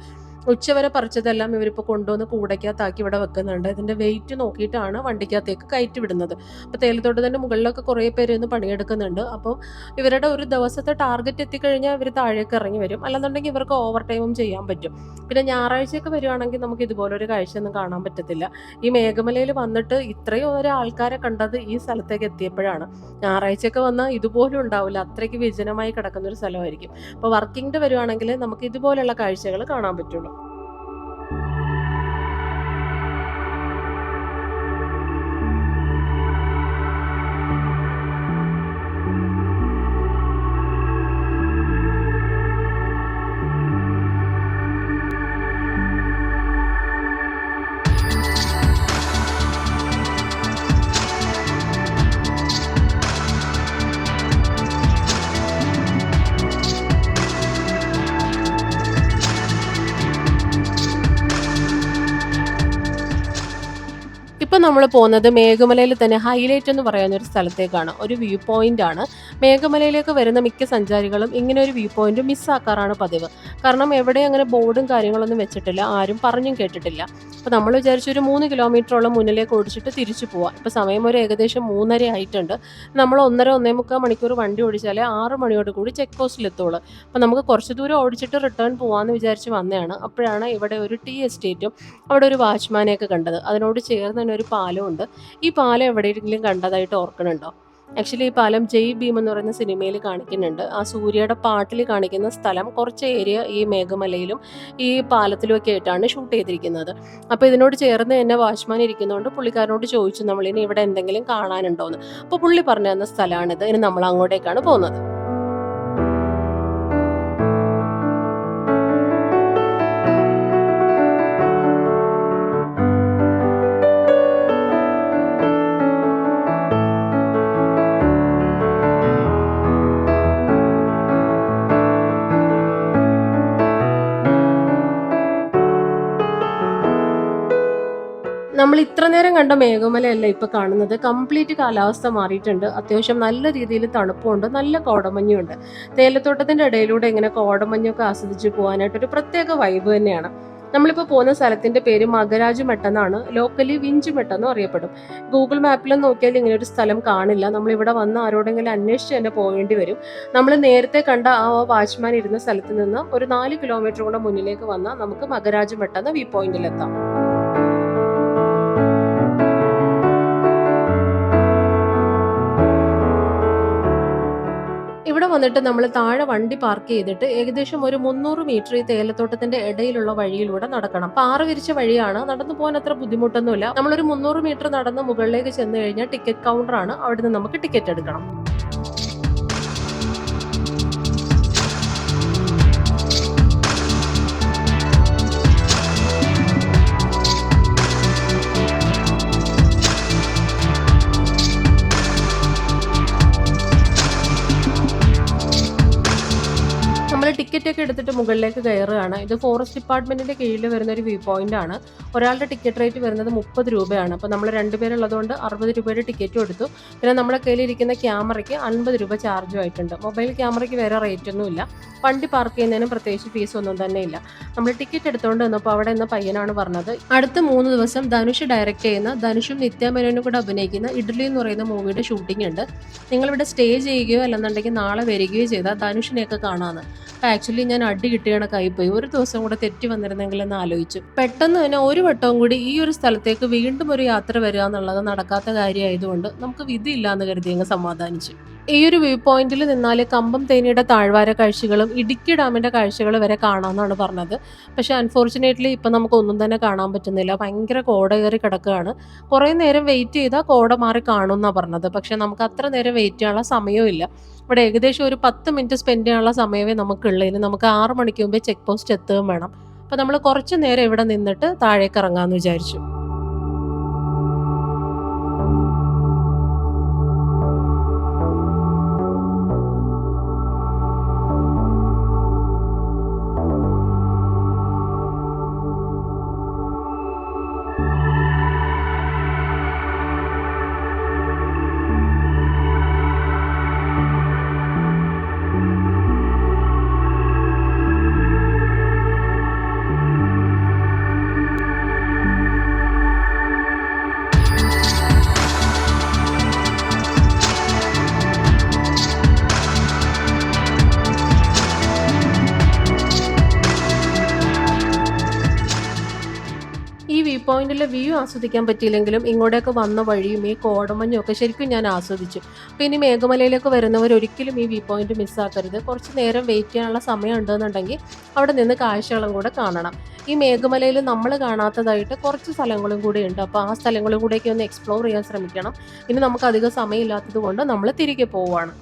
ഉച്ചവരെ പറിച്ചതെല്ലാം ഇവരിപ്പോൾ കൊണ്ടുവന്ന് കൂടയ്ക്കകത്താക്കി ഇവിടെ വെക്കുന്നുണ്ട്. ഇതിൻ്റെ വെയിറ്റ് നോക്കിയിട്ടാണ് വണ്ടിക്കകത്തേക്ക് കയറ്റി വിടുന്നത്. അപ്പോൾ തേയിലത്തോട്ടത്തിൻ്റെ മുകളിലൊക്കെ കുറേ പേര് ഇന്ന് പണിയെടുക്കുന്നുണ്ട്. അപ്പോൾ ഇവരുടെ ഒരു ദിവസത്തെ ടാർഗറ്റ് എത്തിക്കഴിഞ്ഞാൽ ഇവർ താഴേക്ക് ഇറങ്ങി വരും. അല്ലെന്നുണ്ടെങ്കിൽ ഇവർക്ക് ഓവർ ടൈമും ചെയ്യാൻ പറ്റും. പിന്നെ ഞായറാഴ്ചയൊക്കെ വരുവാണെങ്കിൽ നമുക്ക് ഇതുപോലൊരു കാഴ്ചയൊന്നും കാണാൻ പറ്റത്തില്ല. ഈ മേഘമലയിൽ വന്നിട്ട് ഇത്രയും ഒരു ആൾക്കാരെ കണ്ടത് ഈ സ്ഥലത്തേക്ക് എത്തിയപ്പോഴാണ്. ഞായറാഴ്ചയൊക്കെ വന്നാൽ ഇതുപോലും ഉണ്ടാവില്ല. അത്രയ്ക്ക് വിജനമായി കിടക്കുന്ന ഒരു സ്ഥലമായിരിക്കും. അപ്പോൾ വർക്കിംഗ് ഡേ വരുവാണെങ്കിൽ നമുക്ക് ഇതുപോലുള്ള കാഴ്ചകൾ കാണാൻ പറ്റുള്ളൂ. ഇപ്പം നമ്മൾ പോകുന്നത് മേഘമലയിൽ തന്നെ ഹൈലൈറ്റ് എന്ന് പറയുന്ന ഒരു സ്ഥലത്തേക്കാണ്. ഒരു വ്യൂ പോയിന്റ് ആണ്. മേഘമലയിലേക്ക് വരുന്ന മിക്ക സഞ്ചാരികളും ഇങ്ങനെ ഒരു വ്യൂ പോയിന്റ് മിസ്സാക്കാറാണ് പതിവ്. കാരണം എവിടെ അങ്ങനെ ബോർഡും കാര്യങ്ങളൊന്നും വെച്ചിട്ടില്ല, ആരും പറഞ്ഞും കേട്ടിട്ടില്ല. അപ്പോൾ നമ്മൾ വിചാരിച്ചു ഒരു 3 കിലോമീറ്ററോളം മുന്നിലേക്ക് ഓടിച്ചിട്ട് തിരിച്ചു പോവാം. ഇപ്പോൾ സമയം ഒരു ഏകദേശം 3:30 ആയിട്ടുണ്ട്. നമ്മൾ 1.5 മണിക്കൂർ വണ്ടി ഓടിച്ചാലേ 6 മണിയോട് കൂടി ചെക്ക് പോസ്റ്റിലെത്തുള്ളൂ. അപ്പോൾ നമുക്ക് കുറച്ച് ദൂരം ഓടിച്ചിട്ട് റിട്ടേൺ പോകാമെന്ന് വിചാരിച്ച് വന്നതാണ്. അപ്പോഴാണ് ഇവിടെ ഒരു ടീ എസ്റ്റേറ്റും അവിടെ ഒരു വാച്ച്മാനെയൊക്കെ കണ്ടത്. അതിനോട് ചേർന്ന് തന്നെ ഒരു പാലമുണ്ട്. ഈ പാലം എവിടെയെങ്കിലും കണ്ടതായിട്ട് ഓർക്കണുണ്ടോ? ആക്ച്വലി ഈ പാലം ജയ് ഭീം എന്ന് പറയുന്ന സിനിമയിൽ കാണിക്കുന്നുണ്ട്. ആ സൂര്യയുടെ പാട്ടിൽ കാണിക്കുന്ന സ്ഥലം കുറച്ച് ഏരിയ ഈ മേഘമലയിലും ഈ പാലത്തിലും ഒക്കെ ആയിട്ടാണ് ഷൂട്ട് ചെയ്തിരിക്കുന്നത്. അപ്പോൾ ഇതിനോട് ചേർന്ന് തന്നെ വാച്ച്മാൻ ഇരിക്കുന്നതുകൊണ്ട് പുള്ളിക്കാരനോട് ചോദിച്ചു നമ്മളിനി ഇവിടെ എന്തെങ്കിലും കാണാനുണ്ടോയെന്ന്. അപ്പോൾ പുള്ളി പറഞ്ഞു തന്ന സ്ഥലമാണിത്. ഇനി നമ്മൾ അങ്ങോട്ടേക്കാണ് പോകുന്നത്. നമ്മൾ ഇത്ര നേരം കണ്ട മേഘമലയല്ല ഇപ്പൊ കാണുന്നത്. കംപ്ലീറ്റ് കാലാവസ്ഥ മാറിയിട്ടുണ്ട്. അത്യാവശ്യം നല്ല രീതിയിൽ തണുപ്പുണ്ട്, നല്ല കോടമഞ്ഞുണ്ട്. തേയിലത്തോട്ടത്തിന്റെ ഇടയിലൂടെ ഇങ്ങനെ കോടമഞ്ഞൊക്കെ ആസ്വദിച്ച് പോകാനായിട്ടൊരു പ്രത്യേക വൈബ് തന്നെയാണ്. നമ്മളിപ്പോൾ പോകുന്ന സ്ഥലത്തിന്റെ പേര് മകരാജ് മെട്ട് എന്നാണ്. ലോക്കലി വിഞ്ച് മെട്ട് എന്നും അറിയപ്പെടും. ഗൂഗിൾ മാപ്പിലും നോക്കിയാൽ ഇങ്ങനെ ഒരു സ്ഥലം കാണില്ല. നമ്മളിവിടെ വന്ന് ആരോടെങ്കിലും അന്വേഷിച്ച് തന്നെ പോകേണ്ടി വരും. നമ്മൾ നേരത്തെ കണ്ട ആ വാച്ച്മാൻ ഇരുന്ന സ്ഥലത്ത് നിന്ന് ഒരു 4 കിലോമീറ്റർ കൂടെ മുന്നിലേക്ക് വന്നാൽ നമുക്ക് മകരാജ് മെട്ട് എന്ന വ്യൂ പോയിന്റിലെത്താം. ഇവിടെ വന്നിട്ട് നമ്മൾ താഴെ വണ്ടി പാർക്ക് ചെയ്തിട്ട് ഏകദേശം ഒരു 300 മീറ്റർ ഈ തേയിലത്തോട്ടത്തിന്റെ ഇടയിലുള്ള വഴിയിലൂടെ നടക്കണം. പാറ വിരിച്ച വഴിയാണ്, നടന്നു പോകാൻ അത്ര ബുദ്ധിമുട്ടൊന്നുമില്ല. നമ്മളൊരു 300 മീറ്റർ നടന്ന് മുകളിലേക്ക് ചെന്ന് കഴിഞ്ഞാൽ ടിക്കറ്റ് കൗണ്ടറാണ്. അവിടെ നിന്ന് നമുക്ക് ടിക്കറ്റ് എടുക്കണം. നമ്മൾ ടിക്കറ്റ് ഒക്കെ എടുത്തിട്ട് മുകളിലേക്ക് കയറുകയാണ്. ഇത് ഫോറസ്റ്റ് ഡിപ്പാർട്ട്മെന്റിന്റെ കീഴിൽ വരുന്ന ഒരു വ്യൂ പോയിന്റ് ആണ്. ഒരാളുടെ ടിക്കറ്റ് റേറ്റ് വരുന്നത് 30 രൂപയാണ്. അപ്പോൾ നമ്മൾ 2 പേരുള്ളതുകൊണ്ട് 60 രൂപയുടെ ടിക്കറ്റും എടുത്തു. പിന്നെ നമ്മുടെ കയ്യിലിരിക്കുന്ന ക്യാമറയ്ക്ക് 50 രൂപ ചാർജും ആയിട്ടുണ്ട്. മൊബൈൽ ക്യാമറയ്ക്ക് വേറെ റേറ്റ് ഒന്നുമില്ല. വണ്ടി പാർക്ക് ചെയ്യുന്നതിനും പ്രത്യേകിച്ച് ഫീസ് ഒന്നും തന്നെ ഇല്ല. നമ്മൾ ടിക്കറ്റ് എടുത്തുകൊണ്ട് വന്നപ്പോൾ അവിടെ നിന്ന് പയ്യനാണ് പറഞ്ഞത്, അടുത്ത 3 ദിവസം ധനുഷ് ഡയറക്റ്റ് ചെയ്യുന്ന, ധനുഷും നിത്യ മേനോനും കൂടെ അഭിനയിക്കുന്ന ഇഡ്ഡലി എന്ന് പറയുന്ന മൂവിയുടെ ഷൂട്ടിംഗ് ഉണ്ട്. നിങ്ങളിവിടെ സ്റ്റേ ചെയ്യുകയോ അല്ലെന്നുണ്ടെങ്കിൽ നാളെ വരികയോ ചെയ്താൽ ധനുഷിനെയൊക്കെ കാണാമെന്ന്. അപ്പോൾ ആക്ച്വലി ഞാൻ അടി കിട്ടിയ കണക്കായിപ്പോയി. ഒരു ദിവസം കൂടെ തെറ്റി വന്നിരുന്നെങ്കിലെന്ന് ആലോചിച്ചു. പെട്ടെന്ന് തന്നെ ഒരു വട്ടവും കൂടി ഈ ഒരു സ്ഥലത്തേക്ക് വീണ്ടും ഒരു യാത്ര വരിക എന്നുള്ളത് നടക്കാത്ത കാര്യമായതുകൊണ്ട് നമുക്ക് വിധിയില്ല എന്ന് കരുതി അങ്ങ് സമാധാനിച്ചു. ഈ ഒരു വ്യൂ പോയിന്റിൽ നിന്നാൽ കമ്പം തേനിയുടെ താഴ്വാര കാഴ്ചകളും ഇടുക്കി ഡാമിന്റെ കാഴ്ചകൾ വരെ കാണാമെന്നാണ് പറഞ്ഞത്. പക്ഷെ അൺഫോർച്ചുനേറ്റ്ലി ഇപ്പം നമുക്ക് ഒന്നും തന്നെ കാണാൻ പറ്റുന്നില്ല. ഭയങ്കര കോട കയറി കിടക്കുകയാണ്. കുറേ നേരം വെയിറ്റ് ചെയ്താൽ കോട മാറി കാണുമെന്നാണ് പറഞ്ഞത്. പക്ഷെ നമുക്ക് അത്ര നേരം വെയിറ്റ് ചെയ്യാനുള്ള സമയവും ഇല്ല. ഇവിടെ ഏകദേശം ഒരു 10 മിനിറ്റ് സ്പെൻഡ് ചെയ്യാനുള്ള സമയമേ നമുക്കുള്ളതിന്. നമുക്ക് 6 മണിക്ക് മുമ്പേ ചെക്ക് പോസ്റ്റ് എത്തുകയും വേണം. അപ്പോൾ നമ്മൾ കുറച്ച് നേരം ഇവിടെ നിന്നിട്ട് താഴേക്ക് ഇറങ്ങാമെന്ന് വിചാരിച്ചു. ഈ വ്യൂ പോയിന്റിലെ വ്യൂ ആസ്വദിക്കാൻ പറ്റിയില്ലെങ്കിലും ഇങ്ങോട്ടേക്ക് വന്ന വഴിയും ഈ കോടമഞ്ഞും ഒക്കെ ശരിക്കും ഞാൻ ആസ്വദിച്ചു. അപ്പോൾ ഇനി മേഘമലയിലേക്ക് വരുന്നവർ ഒരിക്കലും ഈ വ്യൂ പോയിന്റ് മിസ്സാക്കരുത്. കുറച്ച് നേരം വെയിറ്റ് ചെയ്യാനുള്ള സമയം ഉണ്ടെന്നുണ്ടെങ്കിൽ അവിടെ നിന്ന് കാഴ്ചകളും കൂടെ കാണണം. ഈ മേഘമലയിൽ നമ്മൾ കാണാത്തതായിട്ട് കുറച്ച് സ്ഥലങ്ങളും കൂടെ ഉണ്ട്. അപ്പോൾ ആ സ്ഥലങ്ങളും കൂടെയൊക്കെ ഒന്ന് എക്സ്പ്ലോർ ചെയ്യാൻ ശ്രമിക്കണം. ഇനി നമുക്ക് അധികം സമയമില്ലാത്തത് കൊണ്ട് നമ്മൾ തിരികെ പോവുകയാണ്.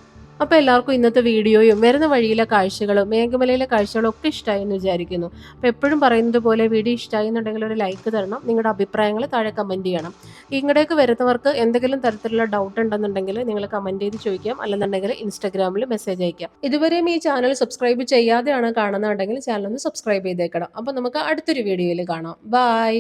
അപ്പോൾ എല്ലാവർക്കും ഇന്നത്തെ വീഡിയോയും വരുന്ന വഴിയിലെ കാഴ്ചകളും മേഘമലയിലെ കാഴ്ചകളും ഒക്കെ ഇഷ്ടമായി എന്ന് വിചാരിക്കുന്നു. അപ്പോൾ എപ്പോഴും പറയുന്നത് പോലെ വീഡിയോ ഇഷ്ടമായി എന്നുണ്ടെങ്കിൽ ഒരു ലൈക്ക് തരണം. നിങ്ങളുടെ അഭിപ്രായങ്ങൾ താഴെ കമൻറ്റ് ചെയ്യണം. ഇങ്ങോട്ടേക്ക് വരുന്നവർക്ക് എന്തെങ്കിലും തരത്തിലുള്ള ഡൗട്ട് ഉണ്ടെന്നുണ്ടെങ്കിൽ നിങ്ങൾ കമൻറ്റ് ചെയ്ത് ചോദിക്കാം. അല്ലെന്നുണ്ടെങ്കിൽ ഇൻസ്റ്റാഗ്രാമിൽ മെസ്സേജ് അയക്കാം. ഇതുവരെയും ഈ ചാനൽ സബ്സ്ക്രൈബ് ചെയ്യാതെയാണ് കാണുന്നുണ്ടെങ്കിൽ ചാനൽ ഒന്ന് സബ്സ്ക്രൈബ് ചെയ്തേക്കണം. അപ്പോൾ നമുക്ക് അടുത്തൊരു വീഡിയോയിൽ കാണാം. ബൈ.